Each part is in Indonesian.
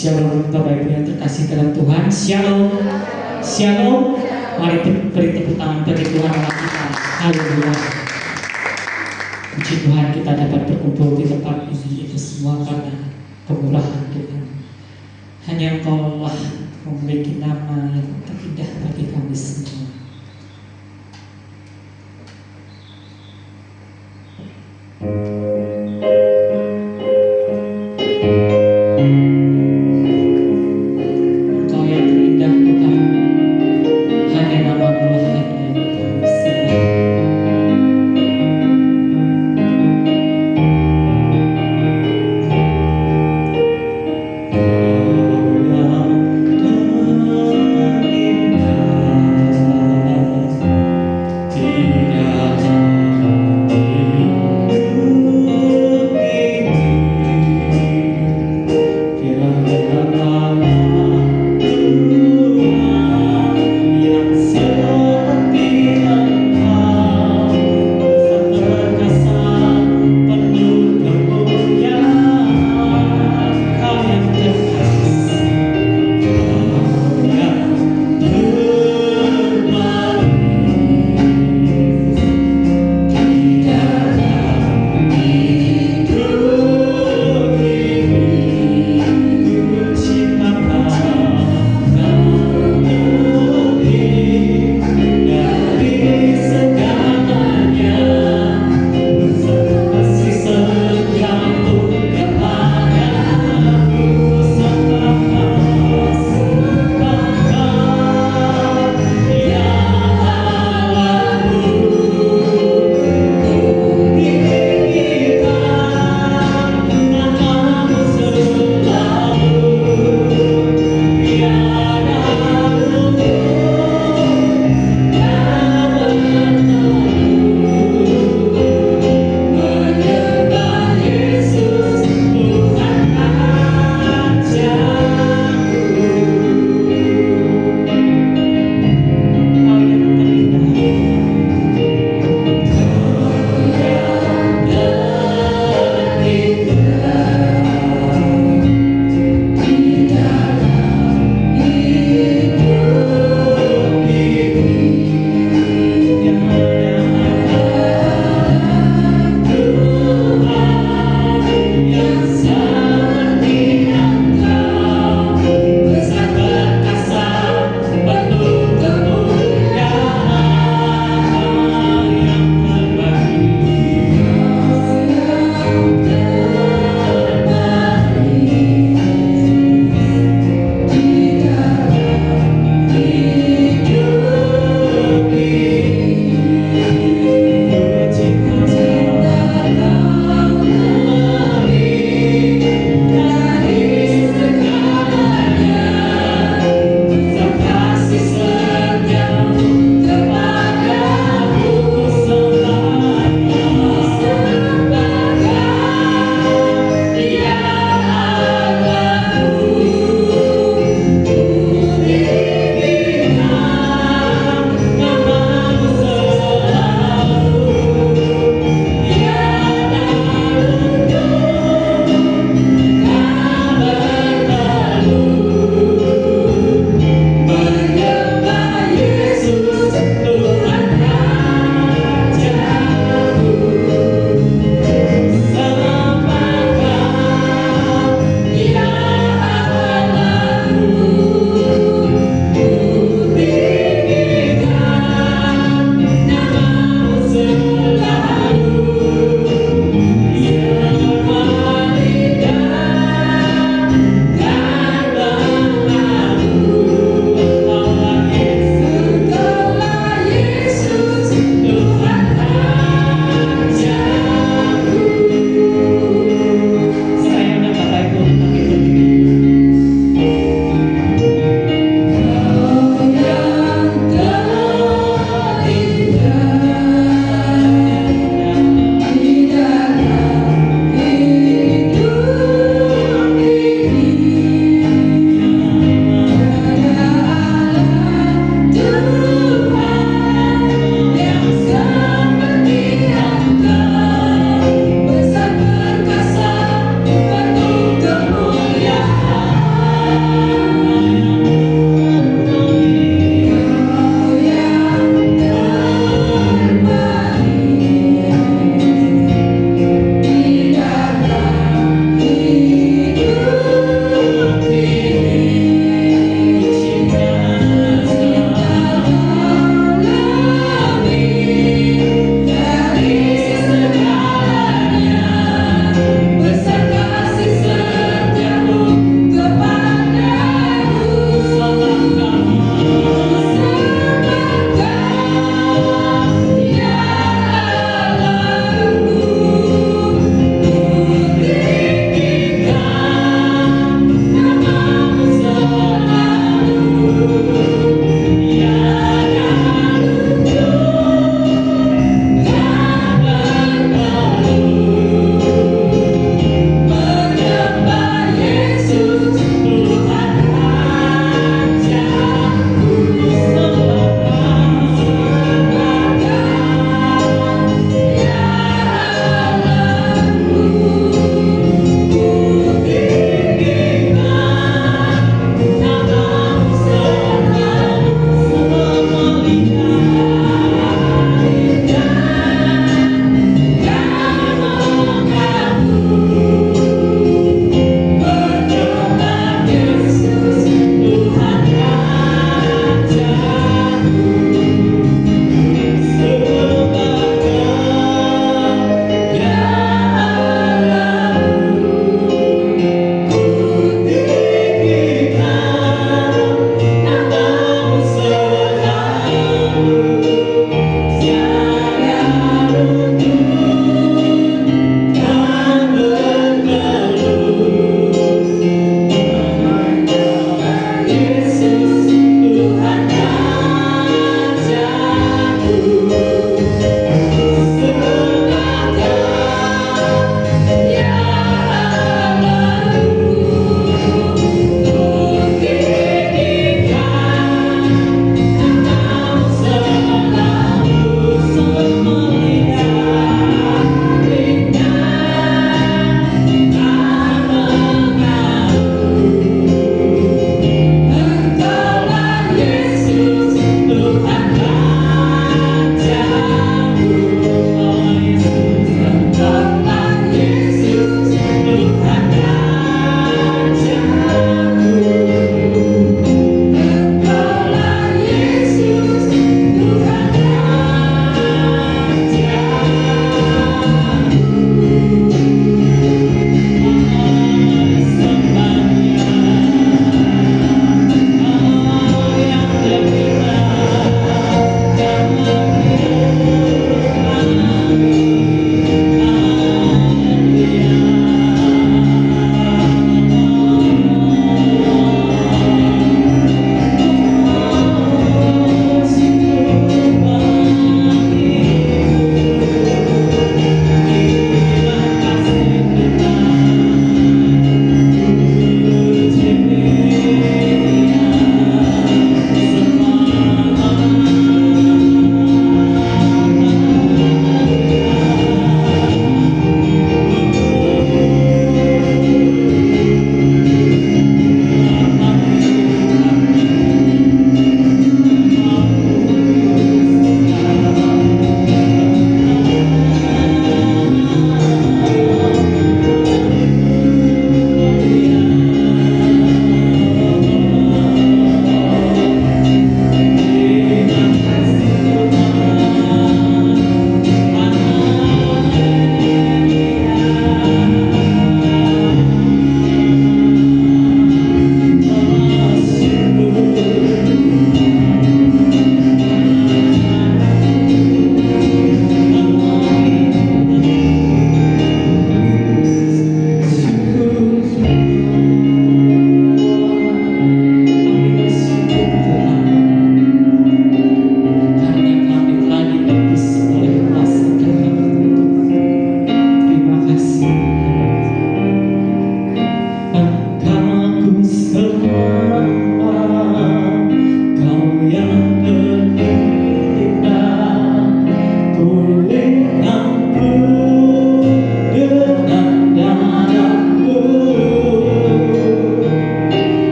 Shalom Bapak Ibu yang terkasih dalam Tuhan. Shalom. Shalom. Mari beri tepuk tangan bagi Tuhan Allah kita. Haleluya. Puji Tuhan kita dapat berkumpul di tempat ini. Itu semua karena kemurahan Tuhan. Hanya Engkau Allah memiliki nama yang terindah bagi kami semua. Kau yang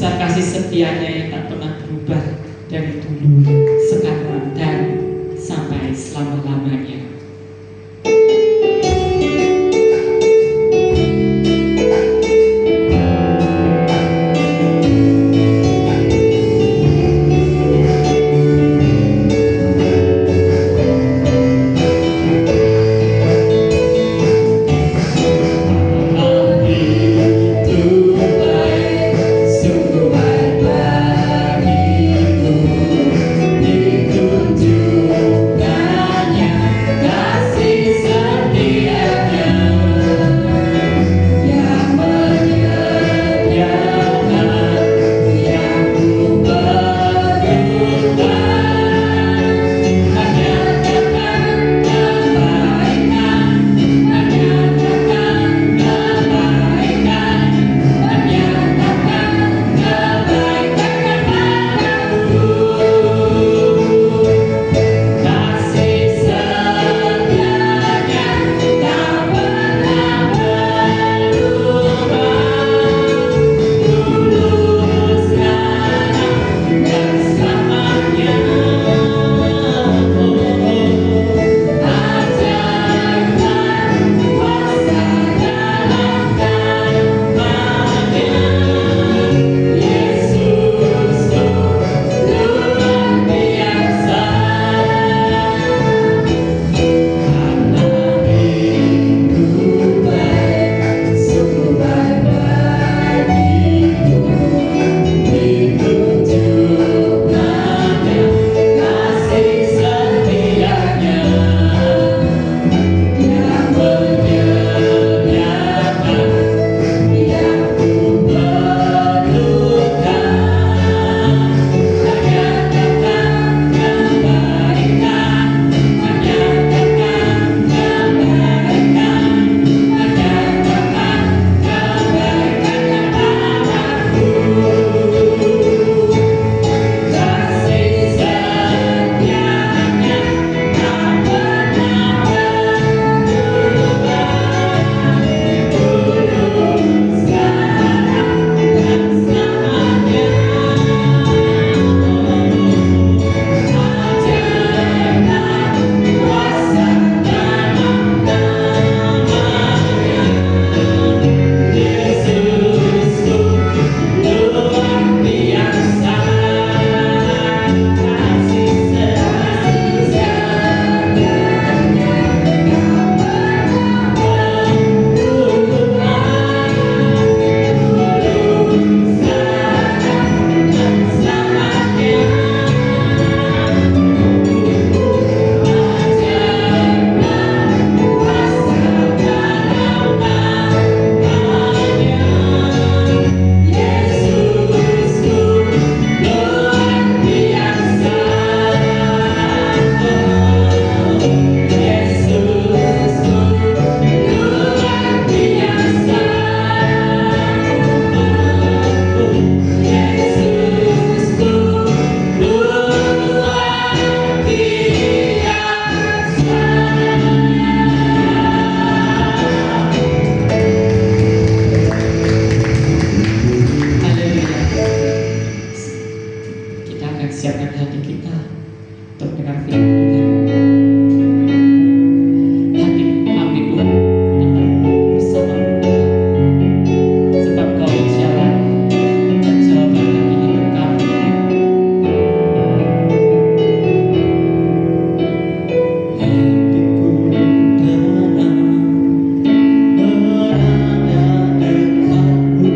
besar kasih setianya yang tak pernah berubah dari dulu, sekarang, dan sampai selama-lamanya. Siapkan hati kita untuk dengar firman Tuhan. Hati kami pun bersama sebab Kau jalan dan jawaban bagi hidup kami. Hatiku dalam berada dekatmu.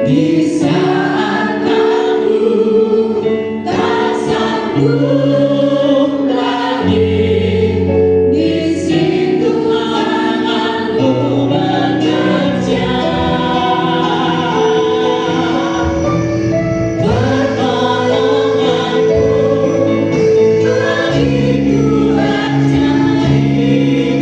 Di saat kamu tak sanggup lagi, di situ tanganku bekerja. Pertolonganku begitu ajaib,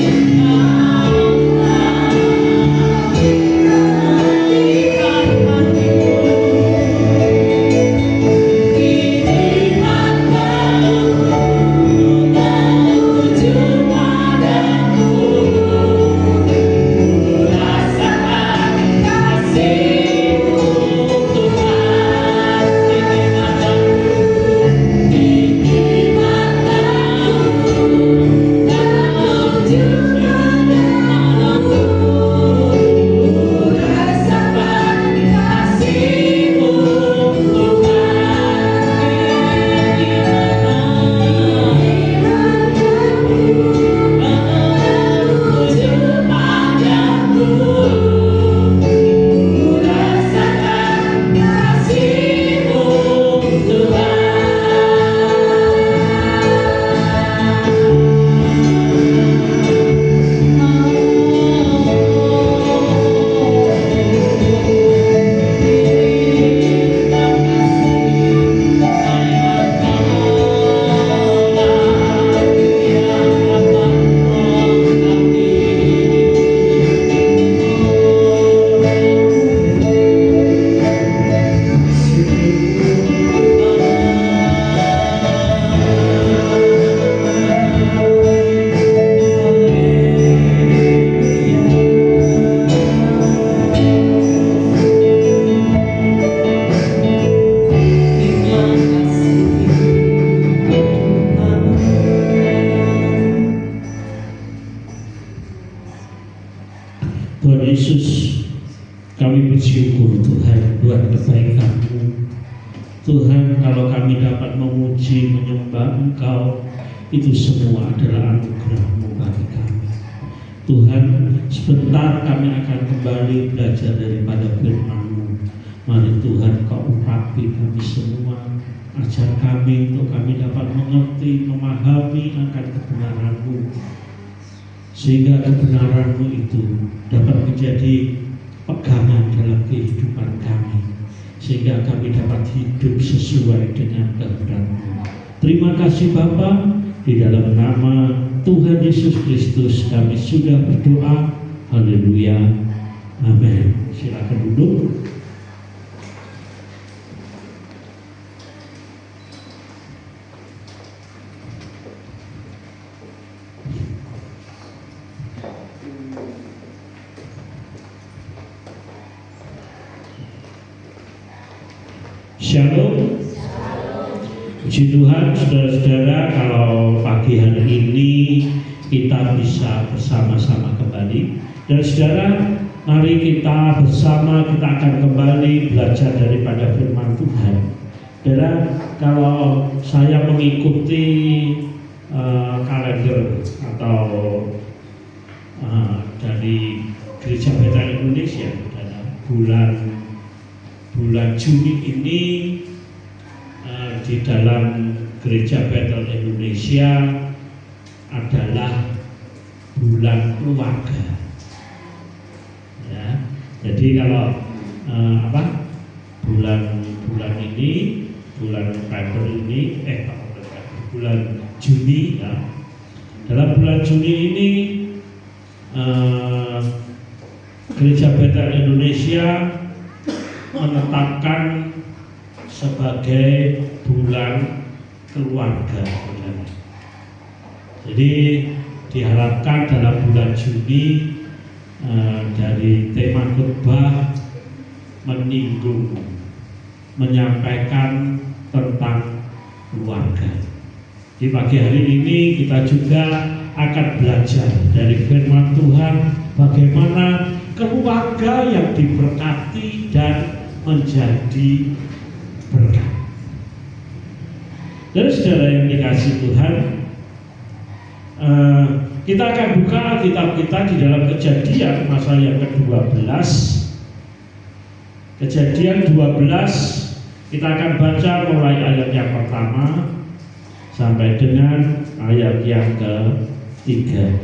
Tuhan Yesus, kami bersyukur Tuhan buat kebaikan-Mu. Tuhan, kalau kami dapat memuji, menyembah Engkau, itu semua adalah anugerah-Mu bagi kami. Tuhan, sebentar kami akan kembali belajar daripada firman-Mu. Mari Tuhan, Kau urapi kami semua, ajar kami untuk kami dapat mengerti, memahami akan kebenaran-Mu, sehingga kebenaran-Mu itu dapat menjadi pegangan dalam kehidupan kami, sehingga kami dapat hidup sesuai dengan kehendak-Mu. Terima kasih Bapa, di dalam nama Tuhan Yesus Kristus kami sudah berdoa. Haleluya, amin. Silakan duduk. Shalom. Puji Tuhan, saudara-saudara, kalau pagi hari ini kita bisa bersama-sama kembali. Dan saudara, mari kita bersama, kita akan kembali belajar daripada firman Tuhan. Saudara, kalau saya mengikuti kalender atau dari Gereja Bethel Indonesia, bulan Juni ini di dalam Gereja Bethel Indonesia adalah bulan keluarga. Ya, jadi kalau bulan ini, bulan November ini, bulan Juni, ya, dalam bulan Juni ini Gereja Bethel Indonesia menetapkan sebagai bulan keluarga. Jadi diharapkan dalam bulan Juni dari tema khotbah menyampaikan tentang keluarga. Di pagi hari ini kita juga akan belajar dari firman Tuhan bagaimana keluarga yang diberkati dan menjadi berkat. Dan saudara yang dikasihi Tuhan, kita akan buka Alkitab kita di dalam Kejadian pasal yang ke-12. Kejadian 12 kita akan baca mulai ayat yang pertama sampai dengan ayat yang ke-3.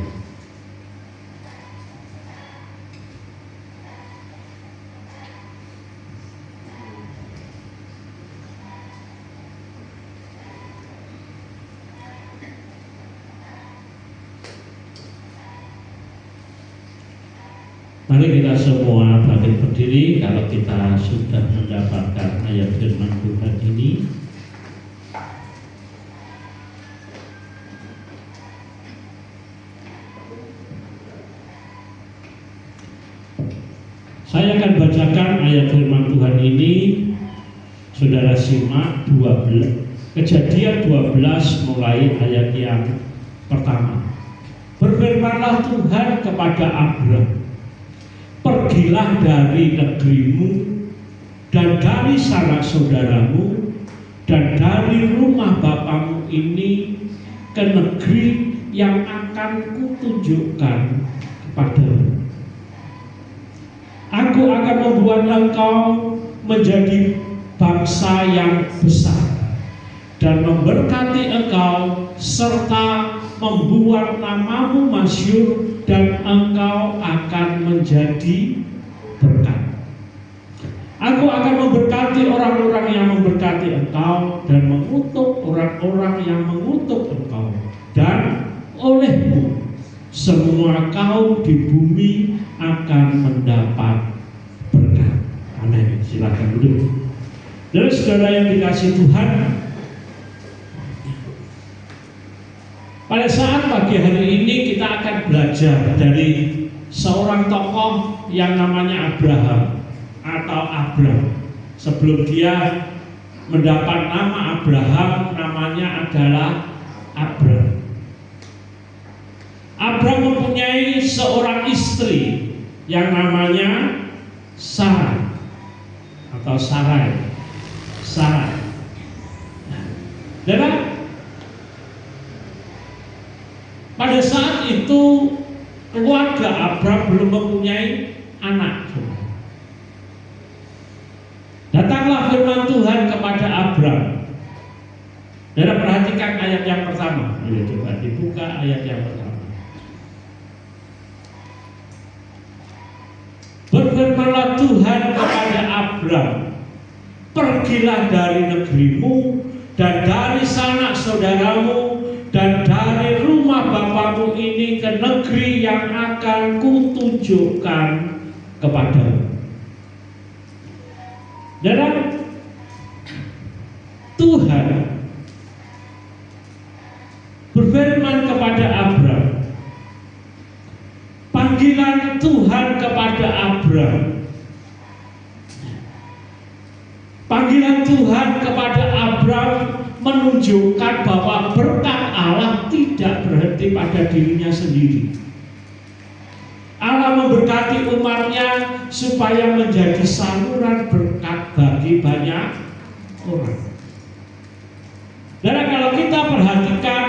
Mari kita semua bangkit berdiri kalau kita sudah mendapatkan ayat firman Tuhan ini. Saya akan bacakan ayat firman Tuhan ini. Saudara simak 12, Kejadian 12 mulai ayat yang pertama. Berfirmanlah Tuhan kepada Abram, pergilah dari negerimu dan dari sanak saudaramu dan dari rumah bapamu ini ke negeri yang akan kutunjukkan kepadamu. Aku akan membuat engkau menjadi bangsa yang besar dan memberkati engkau serta membuat namamu masyhur dan engkau akan menjadi berkat. Aku akan memberkati orang-orang yang memberkati engkau dan mengutuk orang-orang yang mengutuk engkau, dan olehmu semua kaum di bumi akan mendapat berkat. Amin. Silakan duduk. Dan saudara yang dikasihi Tuhan, pada saat pagi hari ini kita akan belajar dari seorang tokoh yang namanya Abraham atau Abram. Sebelum dia mendapat nama Abraham, namanya adalah Abram. Abram mempunyai seorang istri yang namanya Sarai atau Sarai. Dan pada saat itu keluarga Abram belum mempunyai anak. Datanglah firman Tuhan kepada Abram. Dan perhatikan ayat yang pertama. Ayo coba dibuka ayat yang pertama. Berfirmanlah Tuhan kepada Abram, pergilah dari negerimu dan dari sanak saudaramu dan dari rumah bapamu ini ke negeri yang akan kutunjukkan kepadamu. Dan Tuhan berfirman kepada Abram, panggilan Tuhan kepada Abram, panggilan Tuhan kepada Abram menunjukkan bahwa berkat Allah tidak berhenti pada dirinya sendiri. Allah memberkati umatnya supaya menjadi saluran berkat bagi banyak orang. Dan kalau kita perhatikan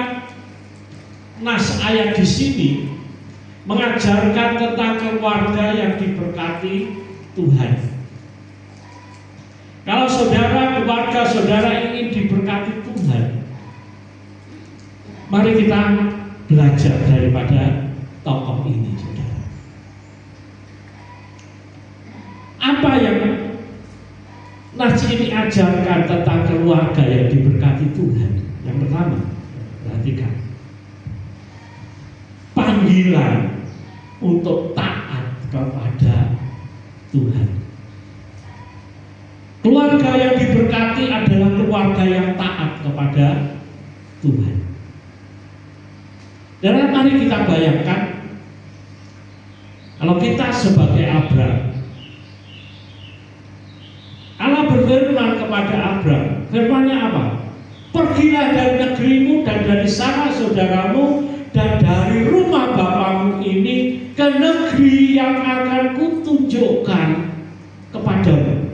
nas ayat di sini mengajarkan tentang keluarga yang diberkati Tuhan. Kalau saudara, keluarga saudara ingin diberkati Tuhan, mari kita belajar daripada tokoh ini, saudara. Apa yang nas ini ajarkan tentang keluarga yang diberkati Tuhan? Yang pertama, perhatikan panggilan untuk taat kepada Tuhan. Keluarga yang diberkati adalah keluarga yang taat kepada Tuhan. Dan mari kita bayangkan, kalau kita sebagai Abram, Allah berfirman kepada Abram, firman-Nya apa? Pergilah dari negerimu dan dari sanak saudaramu dan dari rumah bapamu ini ke negeri yang akan kutunjukkan kepadamu.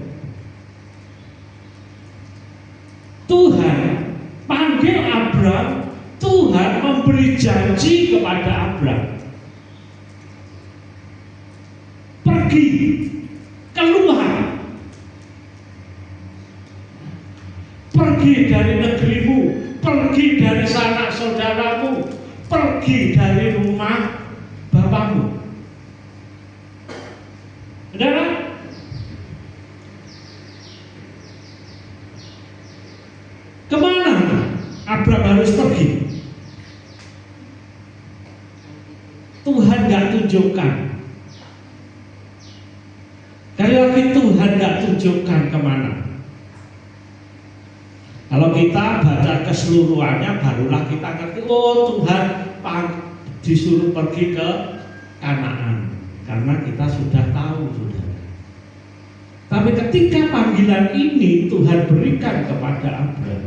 Tuhan panggil Abram, Tuhan memberi janji kepada Abram, pergi, keluar pergi dari negerimu, pergi dari sanak saudaramu, pergi dari rumah bapamu. Saudara, kemana Abraham harus pergi? Tuhan gak tunjukkan. Kali lagi Tuhan gak tunjukkan kemana. Kalau kita baca keseluruhannya, barulah kita ngerti, oh Tuhan disuruh pergi ke Kanaan, karena kita sudah tahu, saudara. Tapi ketika panggilan ini Tuhan berikan kepada Abraham,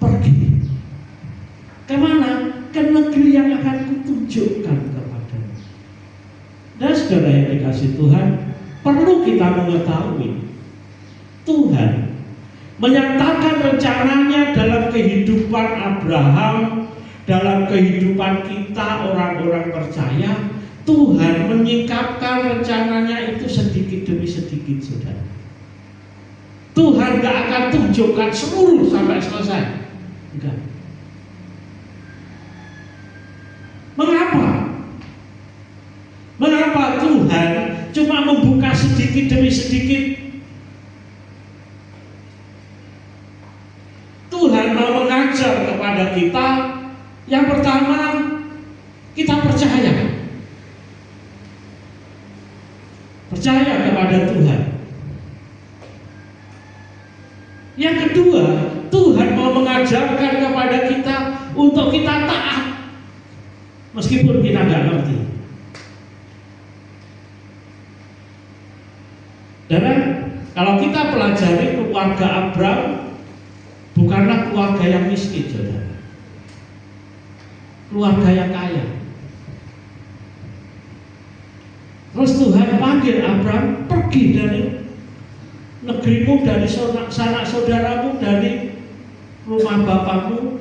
pergi kemana? Ke negeri yang akan kutunjukkan kepadamu. Dan saudara yang dikasih Tuhan, perlu kita mengetahui Tuhan menyatakan rencananya dalam kehidupan Abraham, dalam kehidupan kita orang-orang percaya. Tuhan menyingkapkan rencananya itu sedikit demi sedikit, saudara. Tuhan gak akan tunjukkan seluruh sampai selesai, enggak. Mengapa? Mengapa Tuhan cuma membuka sedikit demi sedikit? Tuhan mau mengajar kepada kita, yang pertama, kita percaya kepada Tuhan. Yang kedua, Tuhan mau mengajarkan kepada kita untuk kita taat meskipun kita nggak ngerti. Dan kalau kita pelajari keluarga Abraham, bukanlah keluarga yang miskin, saudara. Keluarga yang kaya. Terus Tuhan panggil Abraham, pergi dari negerimu, dari sanak saudaramu, dari rumah bapamu,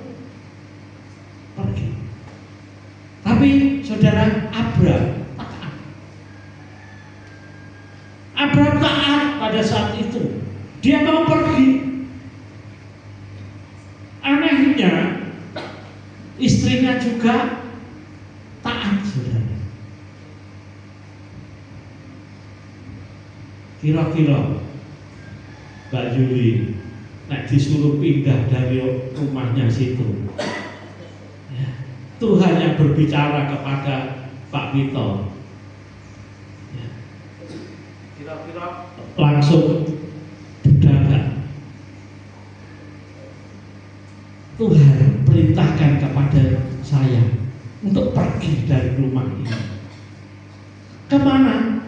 pergi. Tapi saudara, Abraham taat. Abraham taat pada saat itu. Dia mau pergi. Anehnya, istrinya juga taat, saudara. Kira-kira Mbak Juli disuruh pindah dari rumahnya situ, Tuhan yang berbicara kepada Pak Vito, kira-kira langsung berdagang. Tuhan perintahkan kepada saya untuk pergi dari rumah ini. Kemana?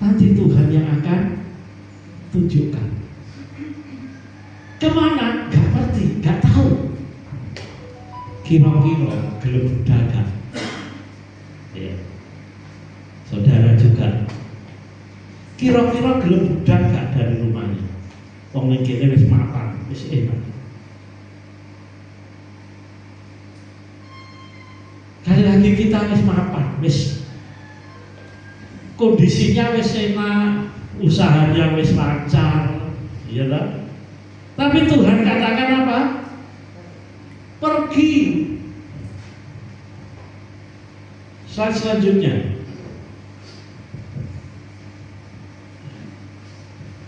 Nanti Tuhan yang akan tunjukkan. Kemana? Gak ngerti, gak tahu. Kira-kira gelem berdagang. Ya. Saudara juga. Kira-kira gelem berdagang dari rumahnya. Wong ngene wis mapan, wis enak. Kali lagi kita wis mapan, wis kondisinya wis enak, usahanya wis lancar, iya tak? Tapi Tuhan katakan apa? Pergi. Slide selanjutnya.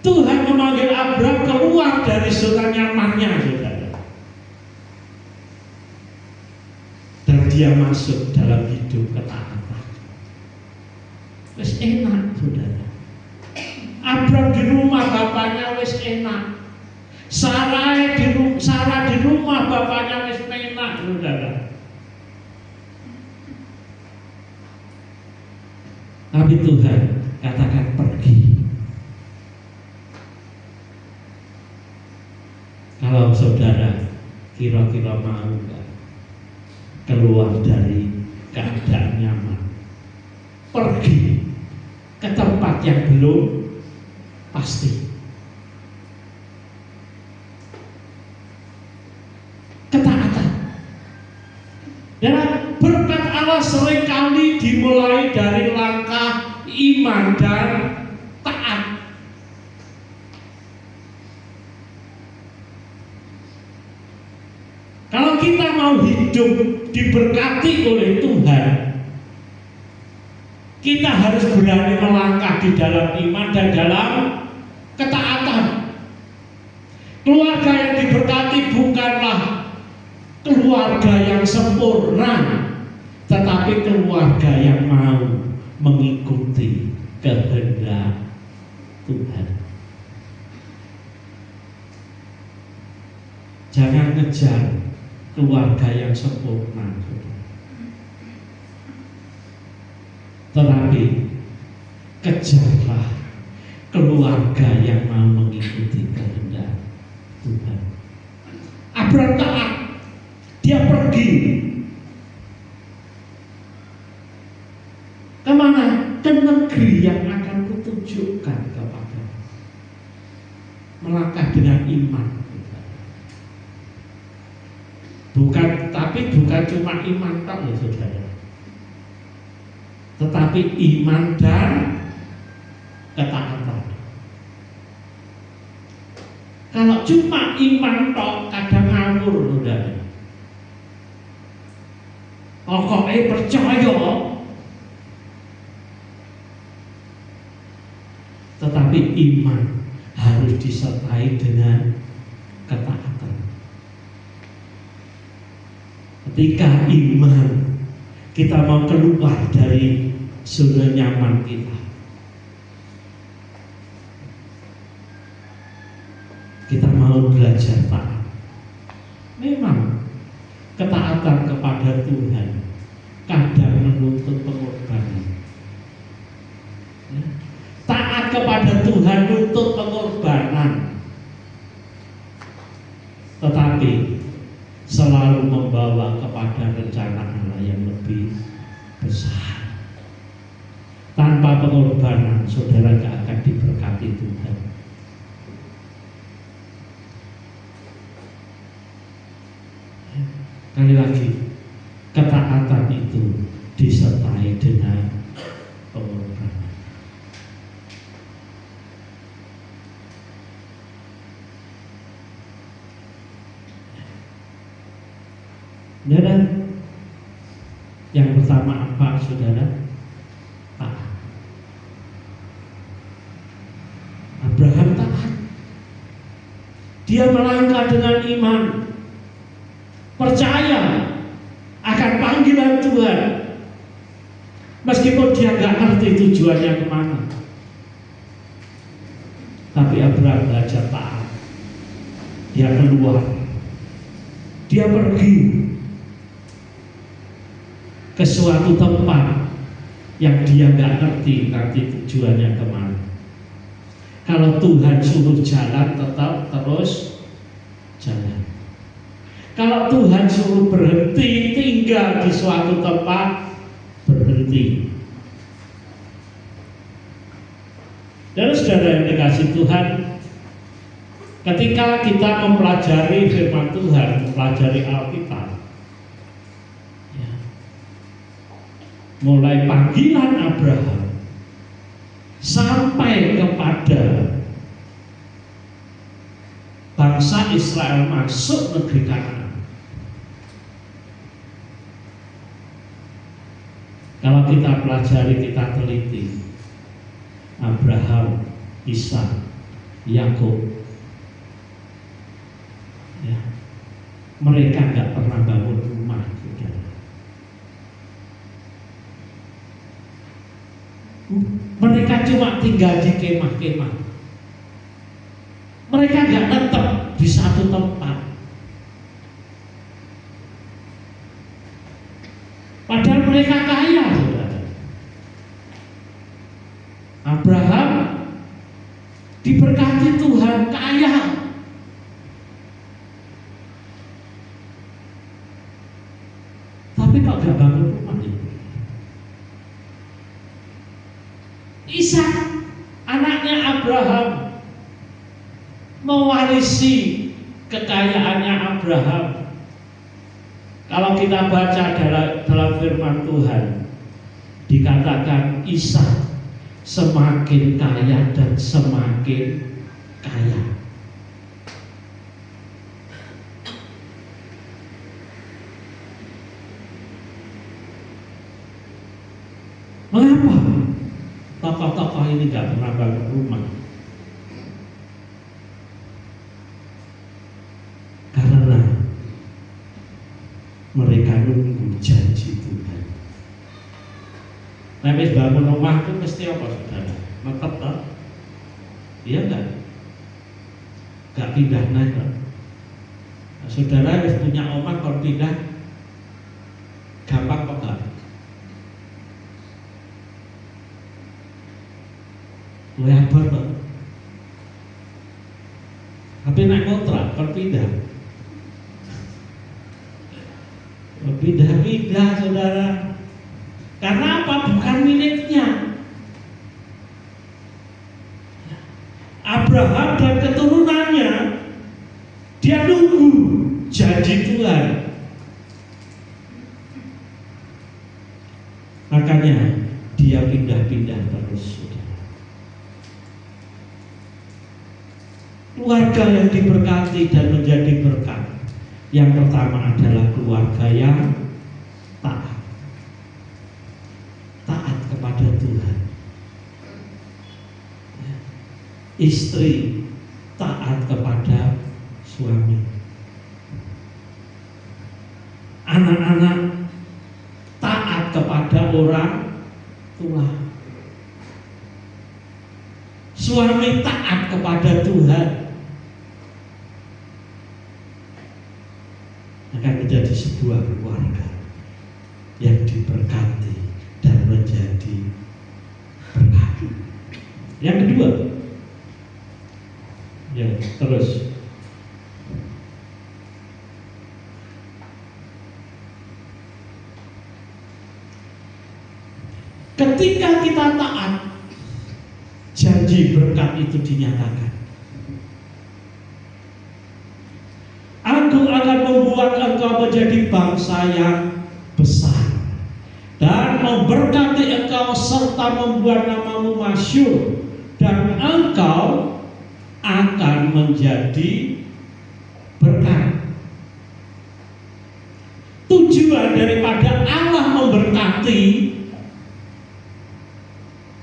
Tuhan memanggil Abraham keluar dari zona nyamannya, saudara. Dan dia masuk dalam hidup ketaatan. Wis enak, saudara. Abraham di rumah bapaknya wis enak. Sarah di rumah bapaknya wis enak, saudara. Tapi Tuhan katakan pergi. Kalau saudara kira-kira mau nggak keluar dari keadaan nyaman, pergi ke tempat yang belum pasti. Ketaatan. Dan berkat Allah seringkali dimulai dari langkah iman dan taat. kita mau hidup diberkati oleh Tuhan, kita harus berani melangkah di dalam iman dan dalam ketaatan. Keluarga yang diberkati bukanlah keluarga yang sempurna, tetapi keluarga yang mau mengikuti kehendak Tuhan. Jangan ngejar keluarga yang sempurna, tetapi kejarlah keluarga yang mau mengikuti kehendak Tuhan. Abraham taat, dia pergi kemana? Ke negeri yang akan kutunjukkan kepada, melangkah dengan iman. Tapi bukan cuma iman tok ya saudara, tetapi iman dan ketaatan. Kalau cuma iman tok kadang ngawur saudara. Pokoknya percaya, tetapi iman harus disertai dengan ketaatan. Ketika iman kita mau keluar dari zona nyaman kita mau belajar taat. Memang ketaatan kepada Tuhan kadang menuntut pengorbanan. Taat kepada Tuhan menuntut pengorbanan, tetapi selalu membawa kepada rencana Allah yang lebih besar. Tanpa pengorbanan, saudara tidak akan diberkati Tuhan. Kali lagi, ketaatan itu disertai dengan pengorbanan. Saudara, yang pertama apa saudara? Taat. Abraham taat. Dia melangkah dengan iman, percaya akan panggilan Tuhan, meskipun dia nggak ngerti tujuannya kemana. Tapi Abraham belajar taat. Dia keluar, dia pergi ke suatu tempat yang dia nggak ngerti nanti tujuannya kemana. Kalau Tuhan suruh jalan, tetap terus jalan. Kalau Tuhan suruh berhenti tinggal di suatu tempat, berhenti. Dan saudara yang dikasih Tuhan, ketika kita mempelajari firman Tuhan, mempelajari Alkitab, mulai panggilan Abraham sampai kepada bangsa Israel masuk negeri Kanaan. Kalau kita pelajari, kita teliti, Abraham, Ishak, Yakub, ya, mereka nggak pernah bangun rumah. Mereka cuma tinggal di kemah-kemah. Mereka nggak tetap di satu tempat. Padahal mereka kaya, saudara. Abraham diberkati Tuhan, kaya. Tapi kok nggak bangun rumah ya? Ishak, anaknya Abraham, mewarisi kekayaannya Abraham. Kalau kita baca dalam firman Tuhan, dikatakan Ishak semakin kaya dan semakin kaya. Mengapa tokoh-tokoh ini gak pernah bangun rumah? Karena mereka nunggu janji Tuhan. Nah, wis bangun rumah itu mesti apa, saudara? Mantap tak? Iya enggak? Gak pindah naik. Nah, saudara wis punya omah kalau pindah gampang kok gak? Lebar kok. Tapi naik kontrak kalau pindah. Pindah-pindah, saudara. Karena apa? Bukan miliknya. Abraham dan keturunannya, dia nunggu janji Tuhan. Makanya dia pindah-pindah terus, saudara. Keluarga yang diberkati dan menjadi berkat, yang pertama adalah keluarga yang taat kepada Tuhan. Istri taat kepada suami. Anak-anak taat kepada orang tua. Suami taat kepada Tuhan. Akan menjadi sebuah keluarga yang diberkati dan menjadi berkat. Yang kedua, ya terus, ketika kita taat, janji berkat itu dinyatakan. Aku akan membuat engkau menjadi bangsa yang besar dan memberkati engkau serta membuat namamu masyhur, dan engkau akan menjadi berkat. Tujuan daripada Allah memberkati,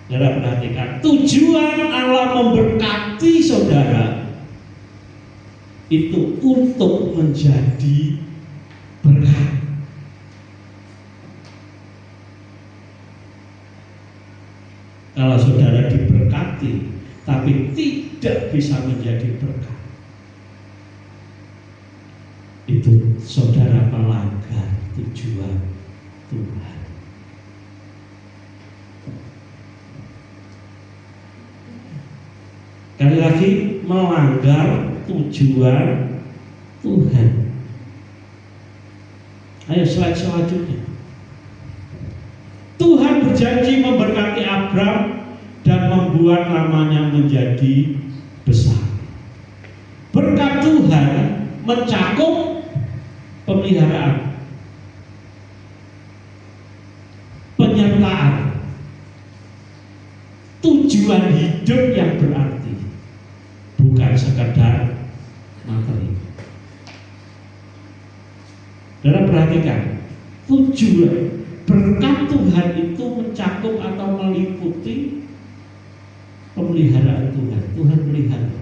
saudara perhatikan, tujuan Allah memberkati saudara itu untuk menjadi berkat. Kalau saudara diberkati tapi tidak bisa menjadi berkat, itu saudara melanggar tujuan Tuhan. Sekali lagi, melanggar tujuan Tuhan. Ayo slide selanjutnya. Tuhan berjanji memberkati Abraham dan membuat namanya menjadi besar. Berkat Tuhan mencakup pemeliharaan, penyertaan, tujuan hidup yang berarti, bukan sekedar materi. Saudara perhatikan, tujuan berkat Tuhan itu mencakup atau meliputi pemeliharaan Tuhan. Tuhan melihara,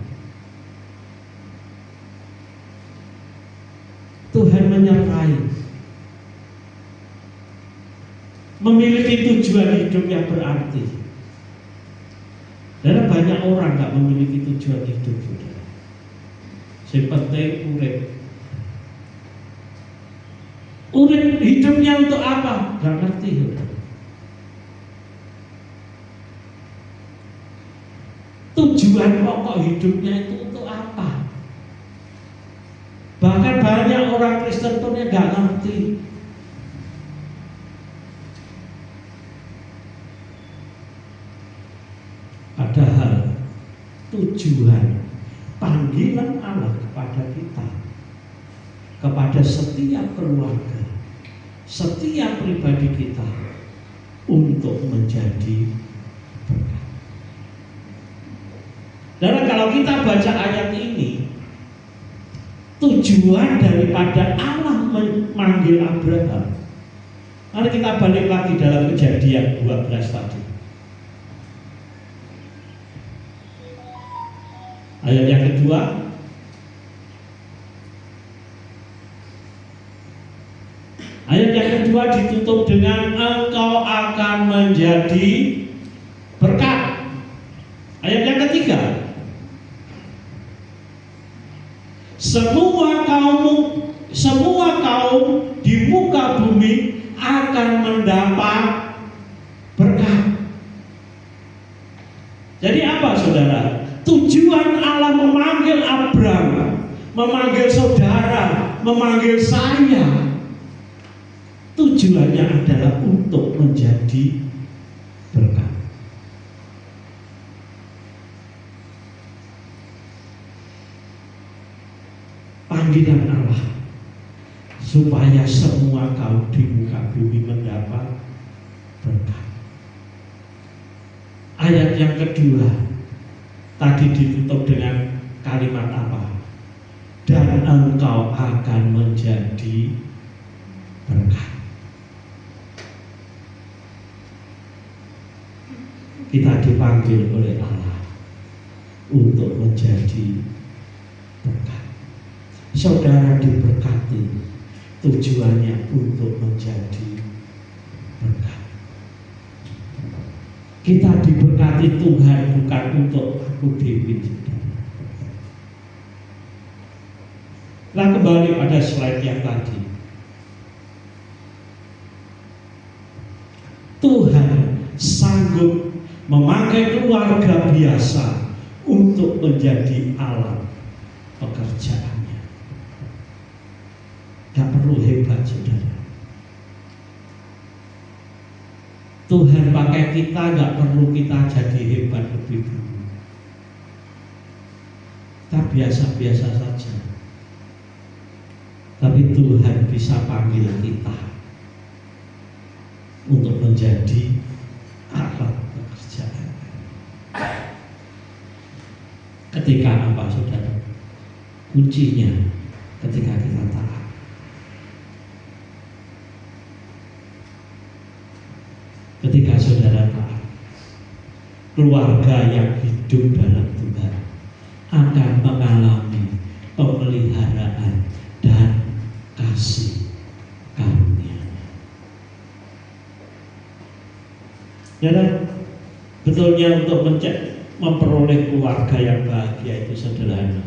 Tuhan menyertai, memiliki tujuan hidup yang berarti. Dan banyak orang gak memiliki tujuan hidup, saudara. Yang penting urip. Urip hidupnya untuk apa? Gak ngerti, saudara. Tujuan pokok hidupnya itu untuk apa? Bahkan banyak orang Kristen pun yang gak ngerti. Padahal tujuan panggilan Allah kepada kita, kepada setiap keluarga, setiap pribadi kita, untuk menjadi berkat. Dan kalau kita baca ayat ini, tujuan daripada Allah memanggil Abraham Mari kita balik lagi dalam Kejadian 12 tadi. Ayat yang kedua. Ayat yang kedua ditutup dengan engkau akan menjadi berkat. Ayat yang ketiga, semua kaum di muka bumi akan mendapat berkat. Jadi apa saudara? Tujuan Allah memanggil Abraham, memanggil saudara, memanggil saya, tujuannya adalah untuk menjadi berkat. Panggilan Allah supaya semua kaum di muka bumi mendapat berkat. Ayat yang kedua tadi ditutup dengan kalimat apa? Dan engkau akan menjadi berkat. Kita dipanggil oleh Allah untuk menjadi berkat. Saudara diberkati, tujuannya untuk menjadi berkat. Kita diberkati Tuhan bukan untuk aku dewi. Nah, kembali pada slide yang tadi. Tuhan sanggup memakai keluarga biasa untuk menjadi alat pekerjaannya. Gak perlu hebat, saudara. Tuhan pakai kita, gak perlu kita jadi hebat lebih dulu. Kita biasa-biasa saja. Tapi Tuhan bisa panggil kita untuk menjadi alat pekerjaan. Ketika apa, saudara? Kuncinya ketika kita taat. Ketika saudara taat, keluarga yang hidup dalam Tuhan akan mengalami pemeliharaan dan kasih karunia. Dan betulnya untuk memperoleh keluarga yang bahagia itu sederhana.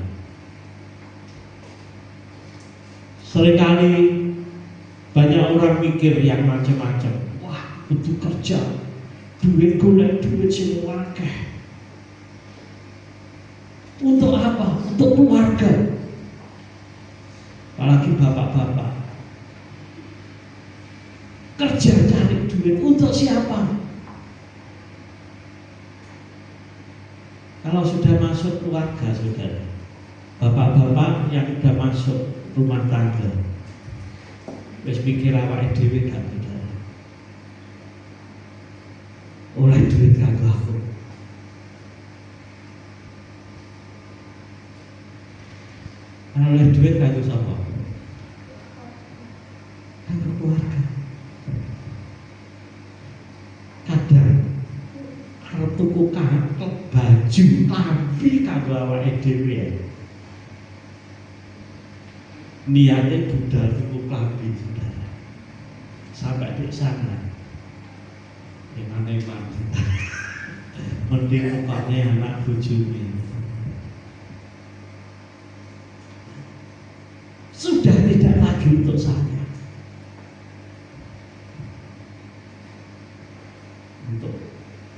Seringkali banyak orang mikir yang macam-macam. Wah, butuh kerja, duit golek duit sing akeh. Untuk apa? Untuk keluarga. Apalagi bapak-bapak. Kerja cari duit untuk siapa? Kalau sudah masuk keluarga, saudara, bapak-bapak yang sudah masuk rumah tangga, wis pikir awake dhewe gak bener. Oleh duit kanggo aku. Oleh duit kanggo sapa? Kanggo keluarga. Kadang arep tuku baju tapi kanggo awake dhewe. Niatnya budal tuku klambi, saudara. Sampai di sana, gimana mati? Mending tempatnya anak bojone. Sudah tidak lagi untuk saya, untuk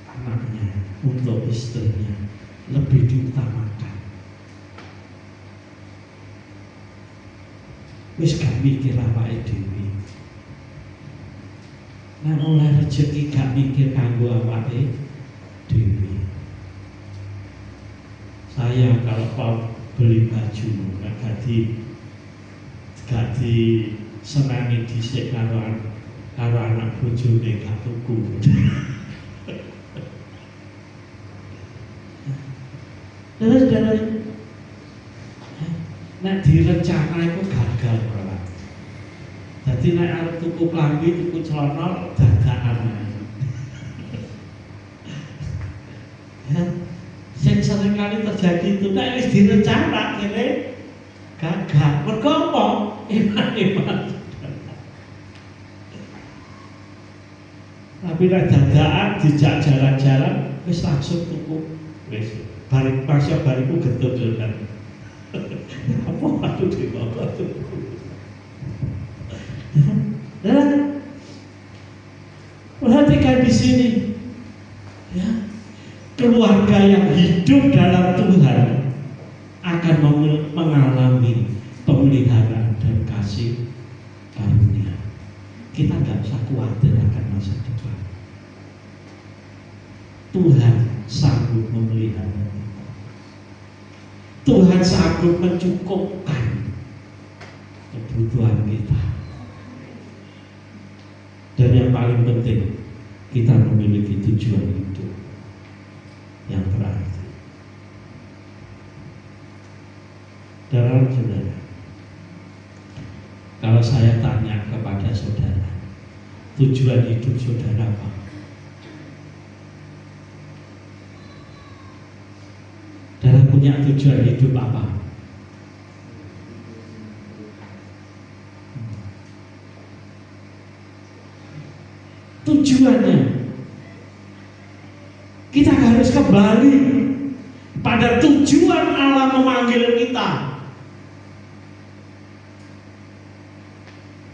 anaknya, untuk istrinya, lebih diutamakan. Wis gak mikir awake dhewe. Nah, oleh rezeki gak mikir kanggo awake dhewe. Saya kalau mau beli baju gak disenangi dhisik karo anak bojone gak tuku. Saudara, nek direncana itu gagal malah. Jadi Jadi nek arep tuku klambi, tuku celana dadakan. Ya, yang sering kali terjadi itu nek wis direncana kene gagal. Mergo apa? Iman-iman. Tapi nek dadakan dijak jalan-jalan wis langsung tuku. Wis balik pasya bariku getut kan. Apa aku dibawa tuku. Dan perhatikan di sini, ya, keluarga yang hidup dalam Tuhan akan mengalami pemeliharaan dan kasih karunia. Kita nggak usah khawatir akan masa depan. Tuhan sanggup memelihara kita. Tuhan sanggup mencukupkan kebutuhan kita. Dan yang paling penting, kita memiliki tujuan hidup yang berarti. Saudara, kalau saya tanya kepada saudara, tujuan hidup saudara apa? Saudara punya tujuan hidup apa? Tujuannya kita harus kembali pada tujuan Allah memanggil kita.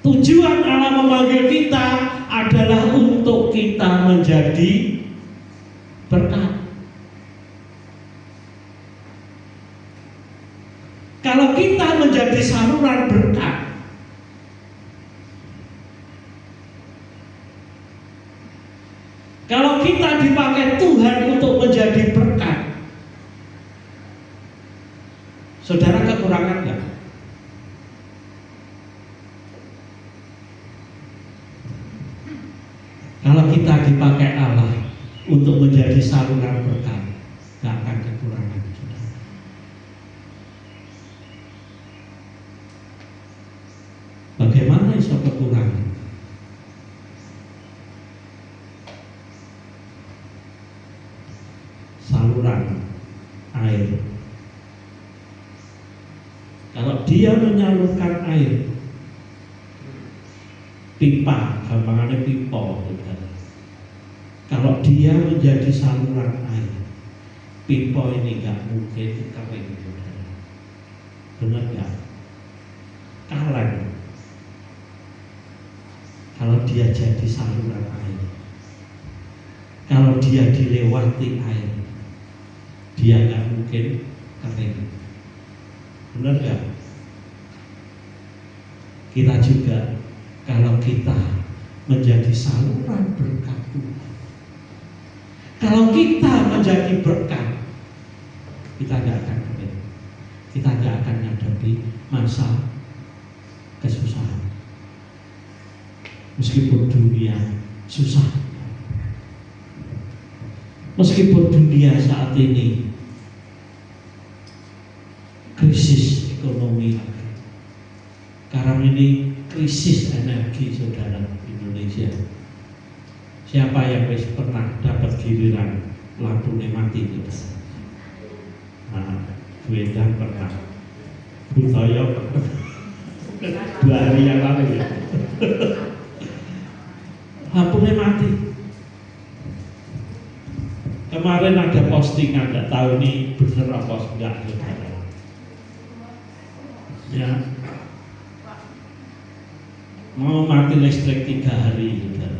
Tujuan Allah memanggil kita adalah untuk kita menjadi berkat. Kalau kita menjadi saluran berkat, kalau kita dipakai Tuhan untuk menjadi berkat, saudara kekurangan nggak? Kalau kita dipakai Allah untuk menjadi saluran berkat, nggak akan kekurangan, saudara. Bagaimana iso kekurangan? Saluran air, kalau dia menyalurkan air, pipa, gampangannya pipa, kalau dia menjadi saluran air, pipa ini nggak mungkin kering, benar nggak? Kaleng. Kalau dia jadi saluran air, kalau dia dilewati air, dia nggak mungkin kering. Benar nggak? Kita juga, kalau kita menjadi saluran berkat Tuhan, kalau kita menjadi berkat, kita nggak akan kering. Kita nggak akan menghadapi masa kesusahan. Meskipun dunia susah, meskipun dunia saat ini krisis ekonomi, sekarang ini krisis energi, saudara, Indonesia. Siapa yang pernah dapat giliran lampunya mati, saudara? Nah, Wedan pernah, Butoyo pernah, 2 hari yang lalu ya. Lampunya mati. Kemarin ada postingan, nggak tahu ini benar apa enggak, saudara. Ya, mau mati listrik 3 hari, saudara,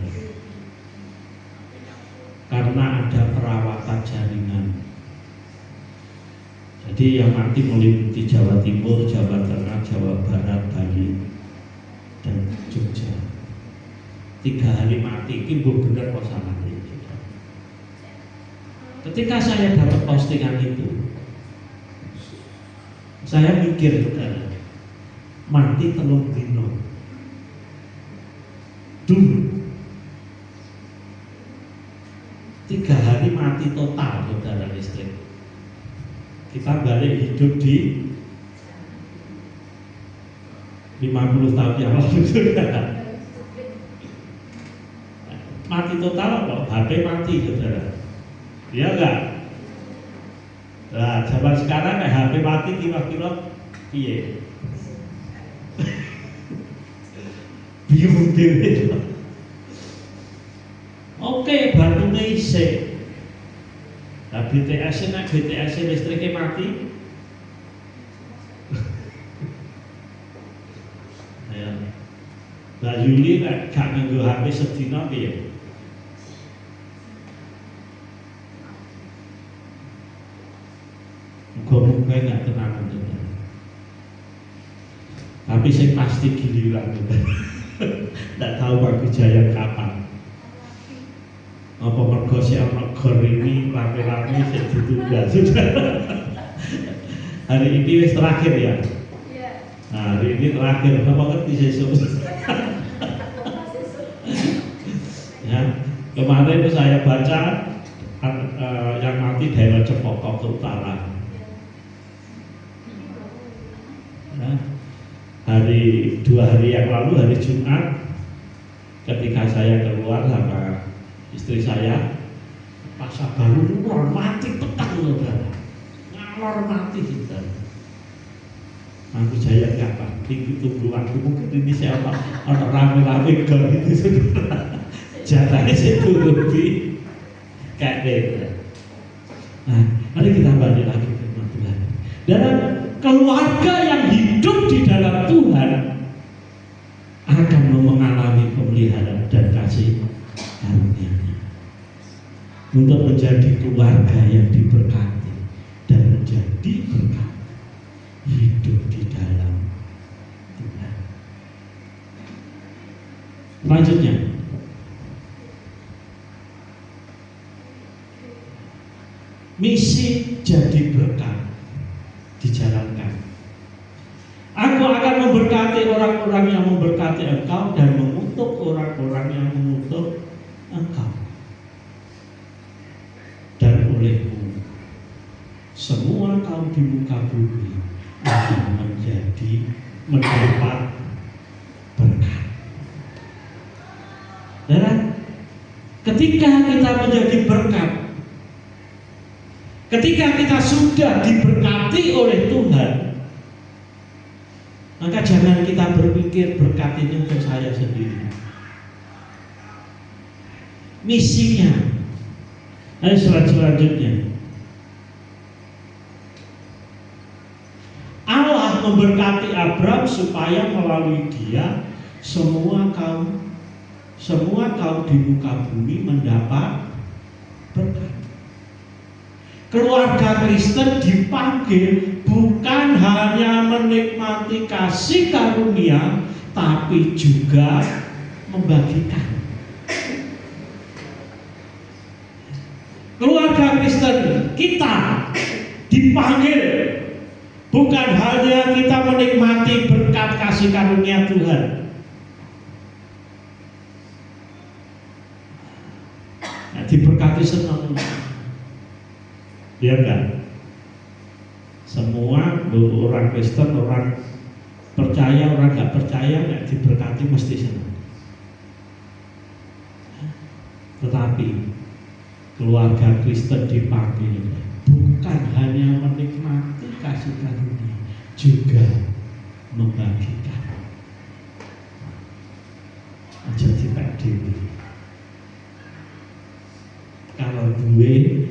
karena ada perawatan jaringan. Jadi yang mati meliputi Jawa Timur, Jawa Tengah, Jawa Barat, Bali, dan Jogja. 3 hari mati, ini benar kok salah. Ketika saya dapat postingan itu, saya mikir, saudara, mati 3 dino dulu, 3 hari mati total, saudara, listrik. Kita balik hidup di 50 tahun yang lalu, saudara. mati total apa? HP mati, saudara. Iya enggak? Nah, zaman sekarang HP mati kira-kira piye? Bingung dhewe. Oke, batune isih. Nah, BTS listriknya mati. Ya. Nah, Yuli gak nganggo HP sedina piye? Muga-muga gak tenanan. Tapi saya pasti giliran. Tidak tahu Pak Wijaya kapan. Apa mergo si ana gor ini rame-rame sing ditunggal. Hari ini wis terakhir ya. Nah, hari ini terakhir. Apa ngerti sesuk? Ya, kemarin saya baca yang mati daerah Cepokok Utara. Ya, dua hari yang lalu, hari Jumat, ketika saya keluar sama istri saya, Pasar Baru ngalor mati petang loh, ngalor mati kita. Aku Jaya kapan? Tunggu aku mungkin ini siapa? Orang rame-rame gor itu sudah jatahnya situ lebih kayak gitu. Nah, mari kita balik lagi ke Tuhan. Dan keluarga yang hidup di dalam Tuhan akan mengalami pemeliharaan dan kasih karunia-Nya untuk menjadi keluarga yang diberkati dan menjadi berkat hidup di dalam Tuhan. Selanjutnya, misi jadi berkat dijalankan. Aku akan memberkati orang-orang yang memberkati engkau dan mengutuk orang-orang yang mengutuk engkau. Dan olehmu semua kaum di muka bumi akan mendapat berkat. Dan ketika kita menjadi berkat, ketika kita sudah diberkati oleh Tuhan, maka jangan kita berpikir berkat ini untuk saya sendiri. Misinya, ayo selanjutnya, Allah memberkati Abraham supaya melalui dia semua kaum di muka bumi mendapat berkat. Keluarga Kristen dipanggil bukan hanya menikmati kasih karunia, tapi juga membagikan. Keluarga Kristen kita dipanggil bukan hanya kita menikmati berkat kasih karunia Tuhan, nah, diberkati senang. Ya kan? Semua orang Kristen, orang percaya, orang gak percaya, gak diberkati mesti senang. Tetapi keluarga Kristen dipanggil bukan hanya menikmati kasih karunia, juga membagikan. Aja tidak dewi. Kalau duwe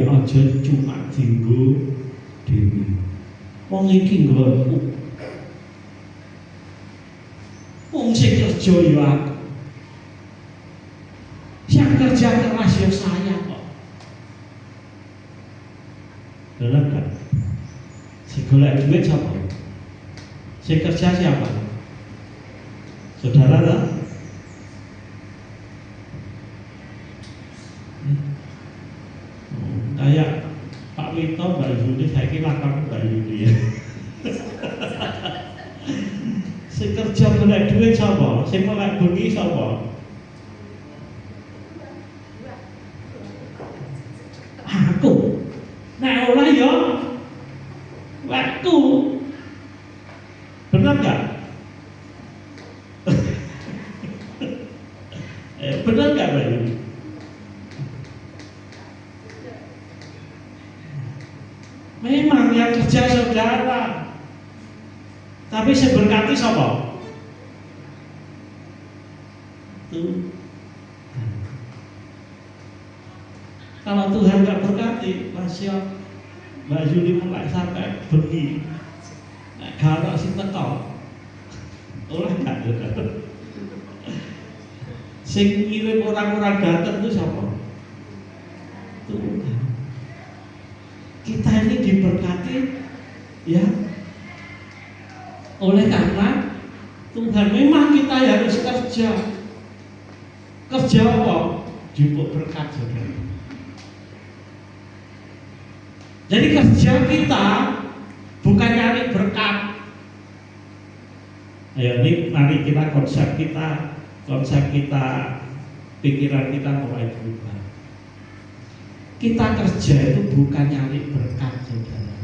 aja cuma dinggo dhewe. Wong iki nggonku. Wong sing kerja yo aku. Yang kerja keras yo saya kok. Benar kan? Si golek duit siapa? Si kerja siapa? Saudara tak? Kayak Pak Wito, Mbak Yuli, saya kira kamu Mbak Yuli ya. Si kerja golek duit siapa? Si golek bengi siapa? Aku. Nah ora ya, waktu. Benar nggak? Benar nggak, Mbak? Tuhan kerja saudara. Tapi saya berkati siapa? Tuhan. Kalau Tuhan gak berkati, Masya Mbak Yuli mulai sampai bengi. Kalau si teko, oleh gak saudara? Sing ngirim orang-orang datang itu siapa? Tuhan. Kita ini diberkati, ya, oleh karena Tuhan. Memang kita harus kerja. Kerja apa? Jupuk berkat saudara. Jadi kerja kita bukan nyari berkat. Ayo nih, mari kita konsep kita, pikiran kita mulai berubah. Kita kerja itu bukan nyari berkat saudara,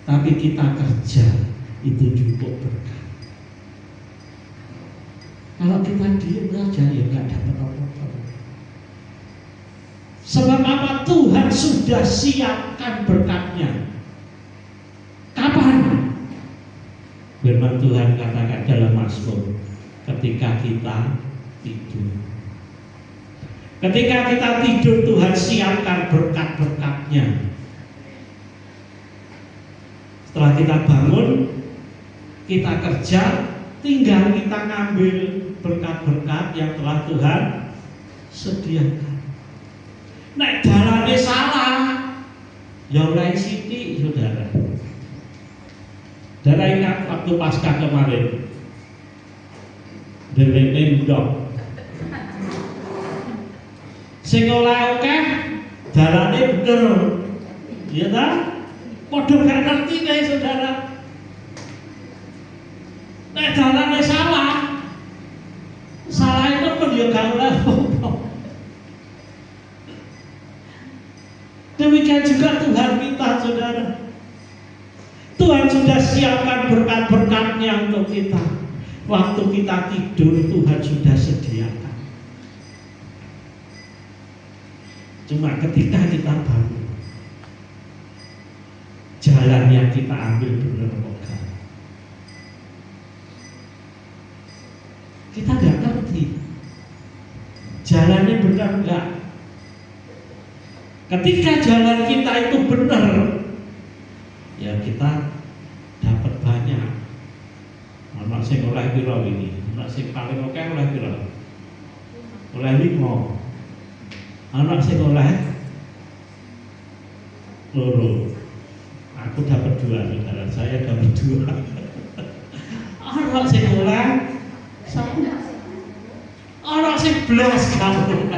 tapi kita kerja itu cukup berkat. Kalau kita diem saja ya nggak dapat apa-apa. Sebab apa? Tuhan sudah siapkan berkatnya. Kapan? Firman Tuhan katakan dalam Mazmur, ketika kita tidur. Ketika kita tidur, Tuhan siapkan berkat-berkatnya. Setelah kita bangun, kita kerja, tinggal kita ngambil berkat-berkat yang telah Tuhan sediakan. Nek dalane salah, ya oleh sithik saudara. Saudara ingat waktu Paskah kemarin, derene ndok. Sing oleh akeh dalane bener. Ya ta? Padha gak ngerti nek saudara. Nek dalane salah, salah itu pun ya gak oleh apa. Demikian juga Tuhan kita saudara. Tuhan sudah siapkan berkat-berkatnya untuk kita. Waktu kita tidur Tuhan sudah sediakan. Cuma ketika kita bangun, jalan yang kita ambil benar enggak? Kita nggak ngerti jalannya benar enggak. Ketika jalan kita itu benar, ya kita dapat banyak. Anak sing oleh pira ini, anak sing paling oke oleh pira? Oleh 5. Anak sing oleh 2. Aku dapat 2 saudara, saya dapat 2. Anak sing oleh 1. Anak sing blas kamu.